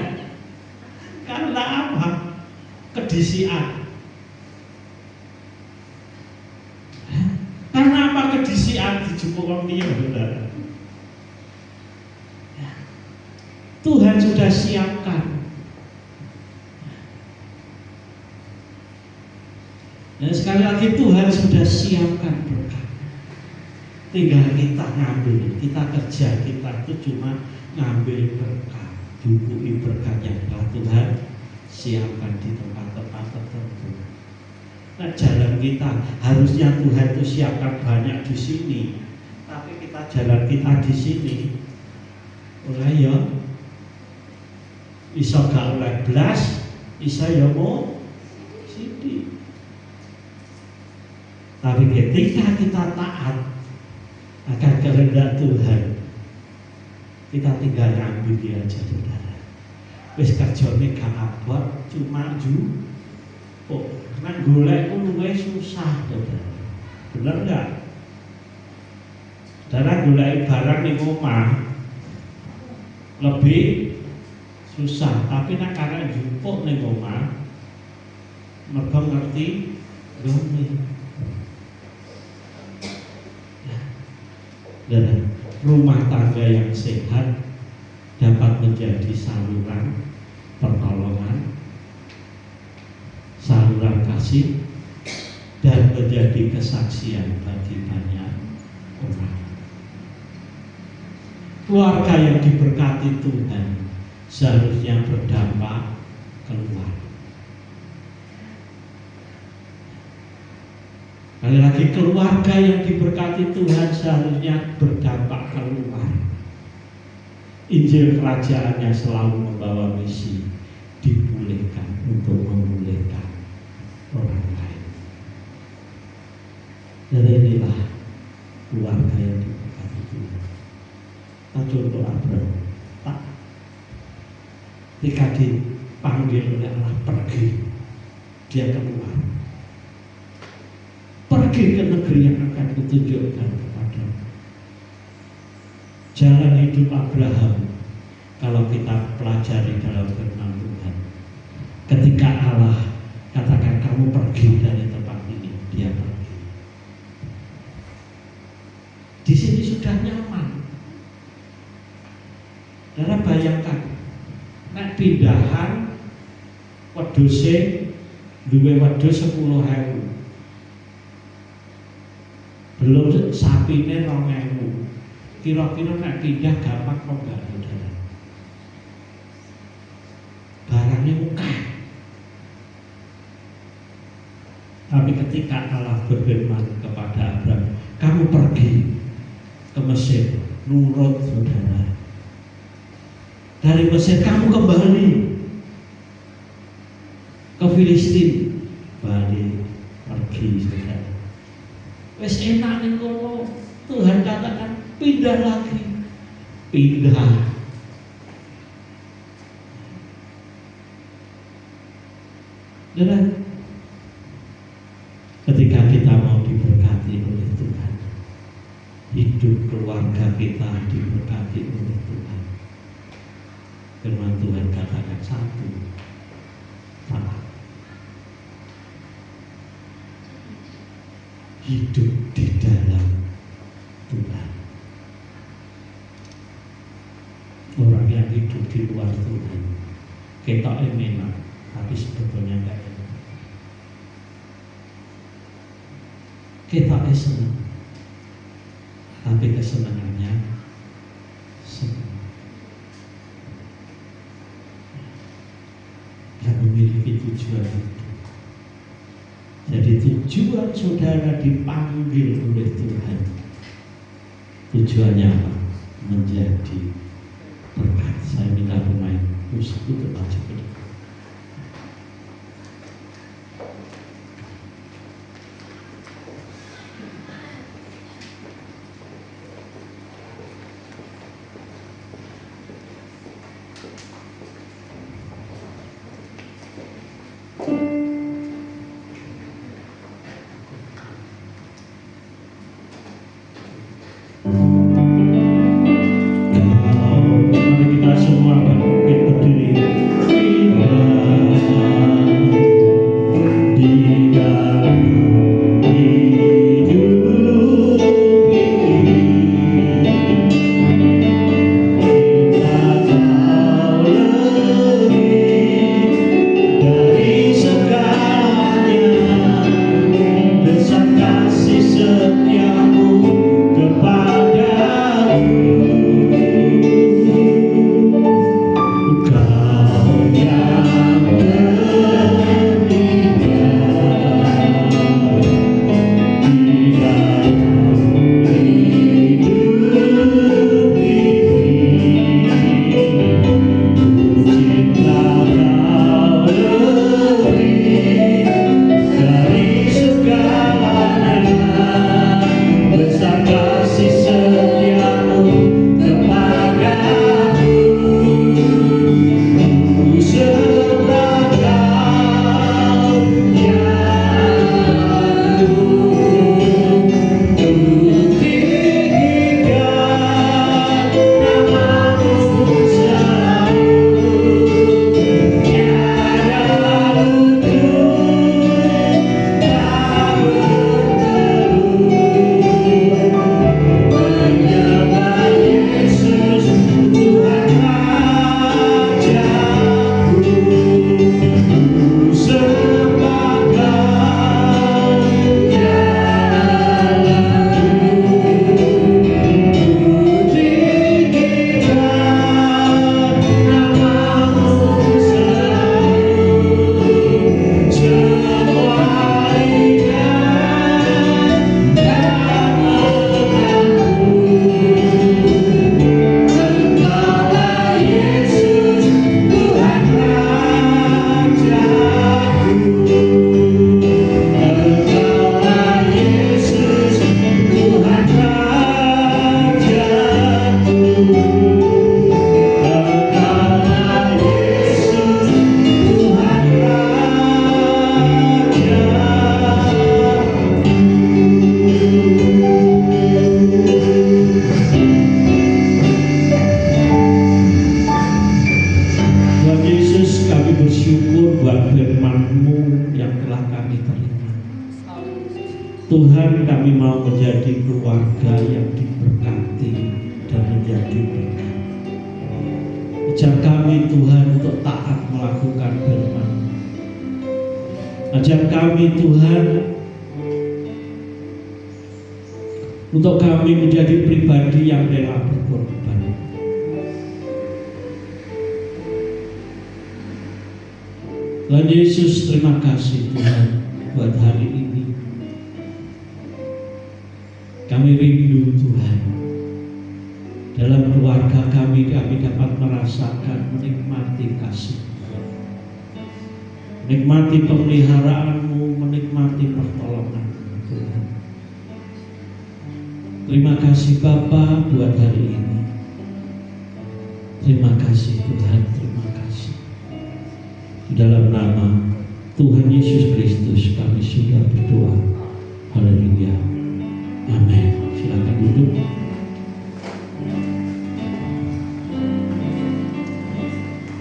Karena apa? Kedisian. Karena apa kedisian dijupuk wong liya saudara? Tuhan sudah siapkan. Dan sekali lagi Tuhan sudah siapkan berkat. Tinggal kita ngambil, kita kerja, kita itu cuma ngambil berkat, jupuk berkat yang telah Tuhan siapkan di tempat-tempat tertentu. Nah, jalan kita harusnya Tuhan itu siapkan banyak di sini, tapi kita jalan kita di sini, oleh ya, iso gak oleh blas, iso ya mau sini. Tapi ketika kita taat akan kehendak Tuhan, kita tinggal ngambil dia aja saudara. Wis kerjane gak abot, cuma kok nang golek ku luwih susah saudara. Bener enggak? Saudara golek barang ning omah lebih susah, tapi nek karena jupuk ning omah mergo ngerti gone. Dan rumah tangga yang sehat dapat menjadi saluran pertolongan, saluran kasih, dan menjadi kesaksian bagi banyak orang. Keluarga yang diberkati Tuhan seharusnya berdampak keluar. Sekali lagi, keluarga yang diberkati Tuhan seharusnya berdampak keluar. Injil kerajaannya selalu membawa misi, dipulihkan untuk memulihkan orang lain. Dan inilah keluarga yang diberkati Tuhan. Nah, contoh Abraham, ketika dipanggil oleh Allah pergi, dia keluar, pergi ke negeri yang akan kutunjukkan kepadamu. Jalan hidup Abraham, kalau kita pelajari dalam firman Tuhan, ketika Allah katakan kamu pergi dari tempat ini, dia pergi. Di sini sudah nyaman. Karena bayangkan, nek pindahan wedhuse duwe wedhus 10.000. Belum sapine 2.000. Kira-kira nek pindah gampang kok enggak, saudara? Barangnya mukah. Tapi ketika Allah berfirman kepada Abraham, kamu pergi ke Mesir, nurut, saudara. Dari Mesir kamu kembali ke Filistin, balik, pergi, saudara. Wes enak nih kono, Tuhan katakan pindah lagi, pindah. Dan ketika kita mau diberkati oleh Tuhan, hidup keluarga kita diberkati oleh Tuhan. Firman Tuhan katakan satu, taat. Hidup di dalam Tuhan. Orang yang hidup di luar Tuhan, kita enak, tapi sebetulnya enggak enak. Kita senang, tapi kesenangannya senang. Yang memiliki tujuan hidup. Jadi tujuan saudara dipanggil oleh Tuhan. Tujuannya apa? Menjadi berkat. Saya minta pemain musik itu maju ke depan. Mari kita semua bangkit berdiri. Tuhan, kami mau menjadi keluarga yang diberkati dan menjadi berkat. Ajar kami Tuhan untuk taat melakukan firman. Ajar kami Tuhan untuk kami menjadi pribadi yang rela berkorban. Tuhan Yesus, terima kasih Tuhan buat hari ini. Kami rindu Tuhan, dalam keluarga kami dapat merasakan menikmati kasih, menikmati pemeliharaanmu, menikmati pertolonganmu Tuhan. Terima kasih Bapa buat hari ini. Terima kasih Tuhan, terima kasih. Di dalam nama Tuhan Yesus Kristus kami sudah berdoa. Haleluya. Amin. Silakan duduk.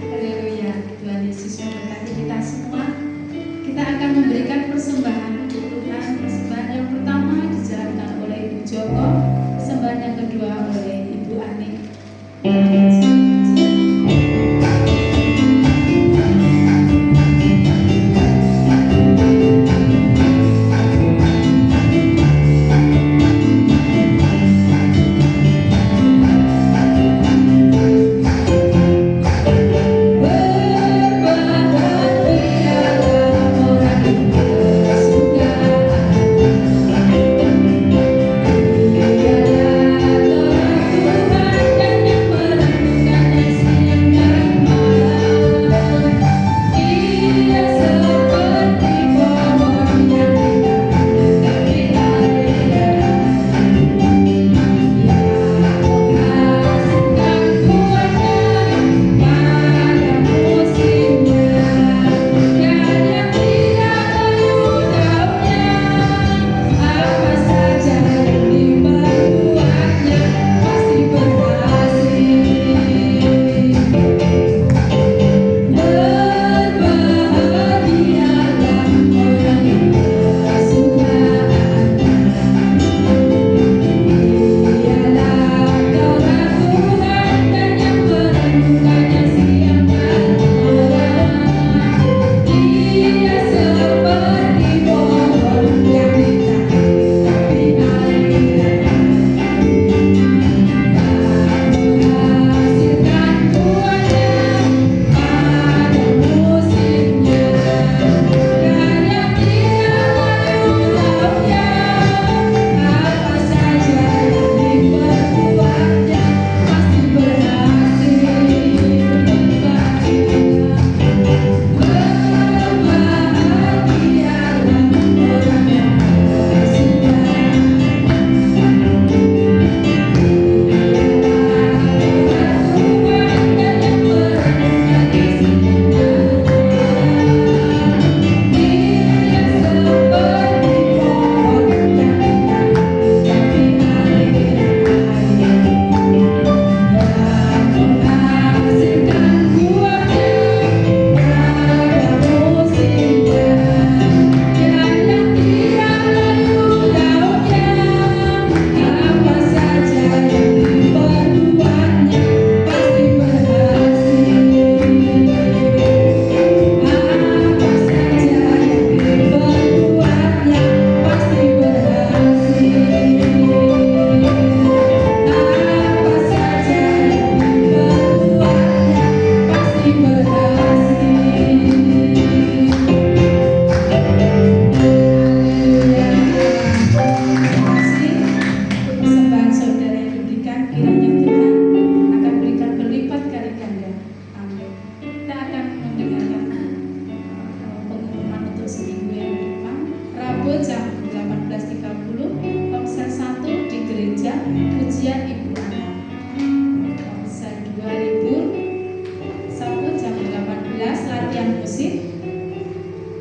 Haleluya. Tuhan Yesus memberkati kita semua. Kita akan memberikan persembahan untuk Tuhan. Persembahan yang pertama dijalankan oleh Ibu Joko, persembahan yang kedua oleh Ibu Ani.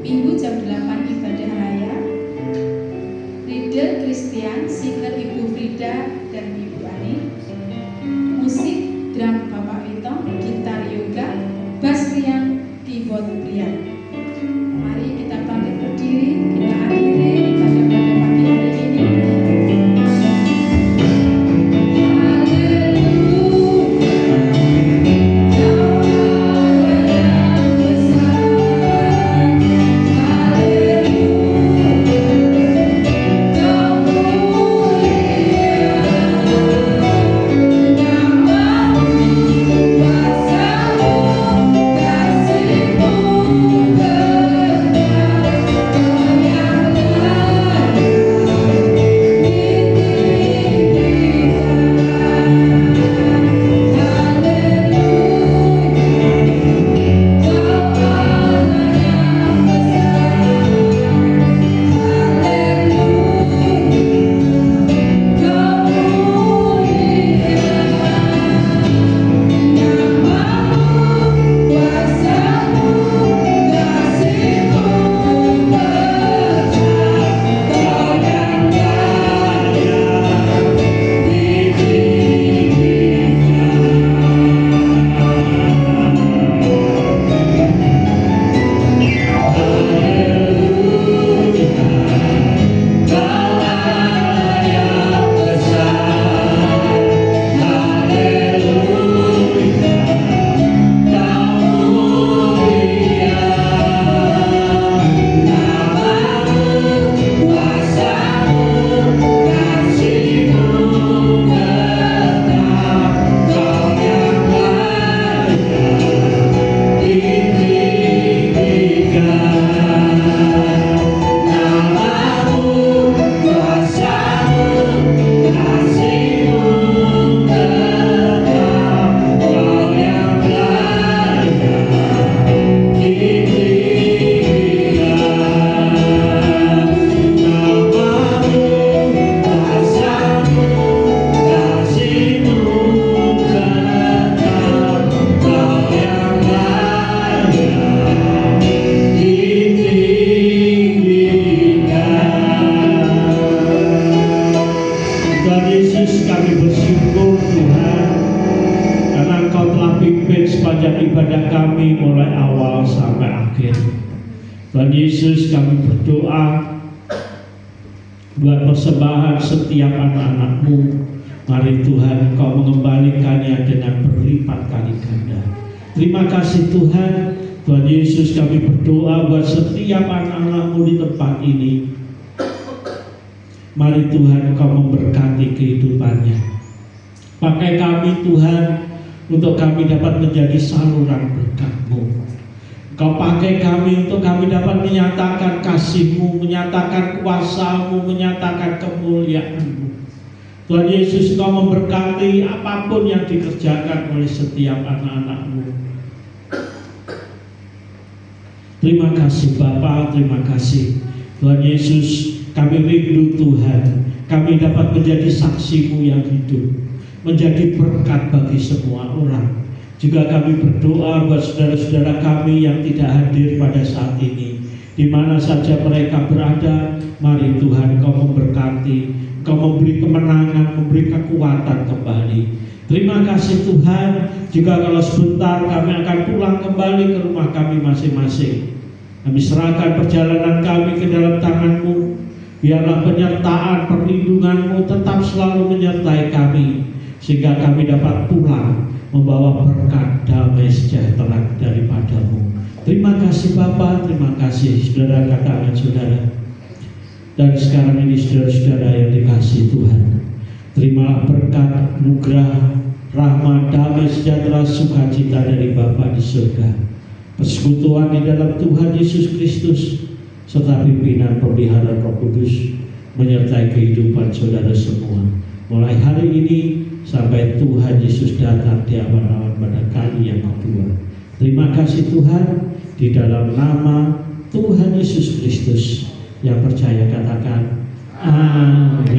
Minggu jam 8 ibadah raya. Riddle Christian, singer Ibu Frida dan Ibu Ani. Musik drum Bapak Wito, gitar yoga, bass Rian, keyboard Rian. Mari kita bangkit berdiri, kita akhiri ibadah. Tuhan Yesus, kami berdoa buat persembahan setiap anak-anak-Mu. Mari Tuhan, Kau mengembalikannya dengan berlipat kali ganda. Terima kasih Tuhan. Tuhan Yesus, kami berdoa buat setiap anak-anak-Mu di tempat ini. Mari Tuhan, Kau memberkati kehidupannya. Pakai kami Tuhan, untuk kami dapat menjadi saluran berkat-Mu. Kau pakai kami untuk kami dapat menyatakan kasih-Mu, menyatakan kuasa-Mu, menyatakan kemuliaan-Mu. Tuhan Yesus, Kau memberkati apapun yang dikerjakan oleh setiap anak-anak-Mu. Terima kasih Bapa, terima kasih Tuhan Yesus. Kami rindu Tuhan, kami dapat menjadi saksi-Mu yang hidup, menjadi berkat bagi semua orang. Juga kami berdoa buat saudara-saudara kami yang tidak hadir pada saat ini, di mana saja mereka berada. Mari Tuhan, Kau memberkati, Kau memberi kemenangan, memberi kekuatan kembali. Terima kasih Tuhan. Juga kalau sebentar kami akan pulang kembali ke rumah kami masing-masing, kami serahkan perjalanan kami ke dalam tangan-Mu. Biarlah penyertaan, perlindungan-Mu tetap selalu menyertai kami, sehingga kami dapat pulang membawa berkat damai sejahtera daripada-Mu. Terima kasih Bapa, terima kasih saudara, kakak dan saudara. Dan sekarang ini saudara-saudara yang dikasihi Tuhan, terimalah berkat, anugerah, rahmat, damai sejahtera, sukacita dari Bapa di surga, persekutuan di dalam Tuhan Yesus Kristus, serta pimpinan pemeliharaan Roh Kudus menyertai kehidupan saudara semua, mulai hari ini sampai Tuhan Yesus datang di awan-awan pada kali yang kedua. Terima kasih Tuhan. Di dalam nama Tuhan Yesus Kristus, yang percaya katakan amin.